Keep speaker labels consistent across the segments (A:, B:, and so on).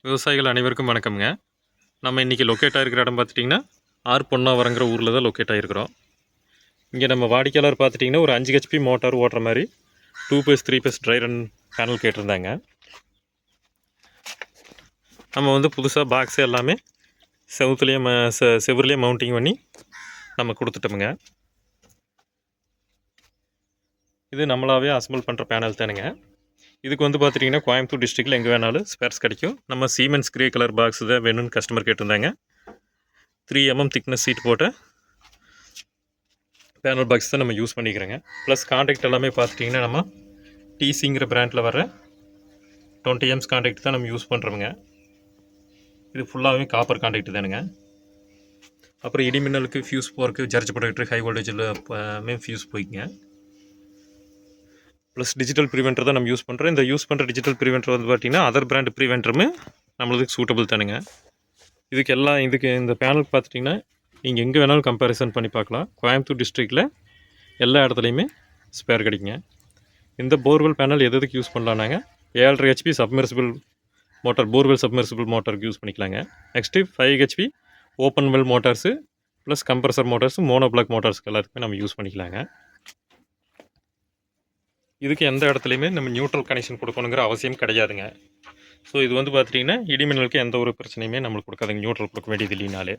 A: விவசாயிகள் அனைவருக்கும் வணக்கம்ங்க. நம்ம இன்றைக்கி லொக்கேட் ஆகிருக்கிற இடம் பார்த்துட்டிங்கன்னா பொன்னாவரங்கிற ஊரில் தான் லொக்கேட் ஆகிருக்கிறோம். இங்கே நம்ம வாடிக்கையாளர் பார்த்துட்டிங்கன்னா ஒரு 5 ஹெச்பி மோட்டார் ஓட்டுற மாதிரி 2 phase 3 phase dry run panel கேட்டிருந்தாங்க. நம்ம வந்து புதுசாக பாக்ஸ் எல்லாமே செவுருலேயே மவுண்டிங் பண்ணி நம்ம கொடுத்துட்டோமுங்க. இது நம்மளாவே அசம்பிள் பண்ணுற பேனல் தானுங்க. இதுக்கு வந்து பார்த்துட்டிங்கன்னா கோயம்புத்தூர் டிஸ்ட்ரிக்டில் எங்கே வேணாலும் ஸ்பேர்ஸ் கிடைக்கும். நம்ம சீமென்ஸ் கிரே கலர் பாக்ஸ் தான் வேணும்னு கஸ்டமர் கேட்டிருந்தாங்க. 3mm திக்னஸ் சீட் போட்ட பேனல் பாக்ஸ் தான் நம்ம யூஸ் பண்ணிக்கிறோங்க. ப்ளஸ் கான்டாக்ட் எல்லாமே பார்த்துட்டிங்கன்னா நம்ம டிசிங்கிற பிராண்டில் வர 20 amps கான்டாக்ட் தான் நம்ம யூஸ் பண்ணுறோமுங்க. இது ஃபுல்லாகவே காப்பர் கான்டாக்ட் தானுங்க. அப்புறம் இடிமின்னலுக்கு ஃபியூஸ் போகிறதுக்கு ஜர்ஜ் ப்ரொடக்டர் ஹை வோல்டேஜில் ஃபியூஸ் போய்க்குங்க. ப்ளஸ் டிஜிட்டல் ப்ரிவென்டர் தான் நம்ம யூஸ் பண்ணுறோம். இந்த யூஸ் பண்ணுற டிஜிட்டல் ப்ரிவென்டர் வந்து பார்த்திங்கன்னா அதர் பிராண்ட் ப்ரிவென்டருமே நம்மளுக்கு சூட்டபிள் தானுங்க. இதுக்கு இந்த பேனலுக்கு பார்த்துட்டிங்கன்னா நீங்கள் எங்கே வேணாலும் கம்பேரிசன் பண்ணி பார்க்கலாம். கோயம்புத்தூர் டிஸ்ட்ரிக்டில் எல்லா இடத்துலையுமே ஸ்பேர் கிடைக்குங்க. இந்த போர்வெல் பேனல் எதுக்கு யூஸ் பண்ணலான்னாங்க 7.5 HP submersible motor borewell submersible மோட்டாருக்கு யூஸ் பண்ணிக்கலாங்க. Next 5 HP open well motors plus compressor motors mono block மோட்டார்ஸ்க்கு எல்லாத்துக்குமே நம்ம யூஸ் பண்ணிக்கலாங்க. இதுக்கு எந்த இடத்துலையுமே நம்ம நியூட்ரல் கனெக்ஷன் கொடுக்கணுங்கிற அவசியம் கிடையாதுங்க. ஸோ இது வந்து பார்த்துட்டிங்கன்னா இடிமின்னலுக்கு எந்த ஒரு பிரச்சனையுமே நம்மளுக்கு கொடுக்காதுங்க, நியூட்ரல் கொடுக்க வேண்டியது இல்லைனாலே.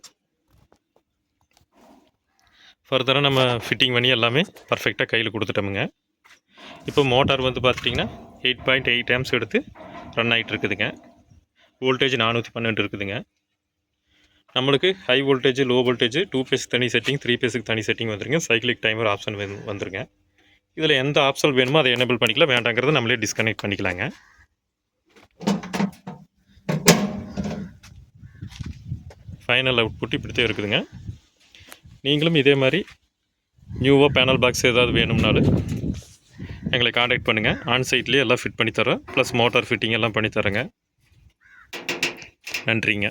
A: ஃபர்தராக நம்ம ஃபிட்டிங் பண்ணி எல்லாமே பர்ஃபெக்டாக கையில் கொடுத்துட்டோமுங்க. இப்போ மோட்டார் வந்து பார்த்துட்டிங்கன்னா 8.8 amps எடுத்து ரன் ஆகிட்டு இருக்குதுங்க. வோல்டேஜ் 412 இருக்குதுங்க. நம்மளுக்கு high voltage low voltage 2 phase தனி செட்டிங் 3 பேஸுக்கு தனி செட்டிங் வந்துருங்க. சைக்கிளிக் டைமர் ஆப்ஷன் வந்துருங்க. இதில் எந்த ஆப்ஷன் வேணுமோ அதை எனேபிள் பண்ணிக்கலாம், வேண்டாங்கிறத நம்மளே டிஸ்கனெக்ட் பண்ணிக்கலாங்க. ஃபைனல் அவுட்புட் இப்படித்தான் இருக்குதுங்க. நீங்களும் இதே மாதிரி நியூவாக பேனல் பாக்ஸ் ஏதாவது வேணும்னாலும் எங்களை காண்டாக்ட் பண்ணுங்கள். ஆன்சைட்லேயே எல்லாம் ஃபிட் பண்ணி தரோம். ப்ளஸ் மோட்டார் ஃபிட்டிங் எல்லாம் பண்ணி தரேங்க. நன்றிங்க.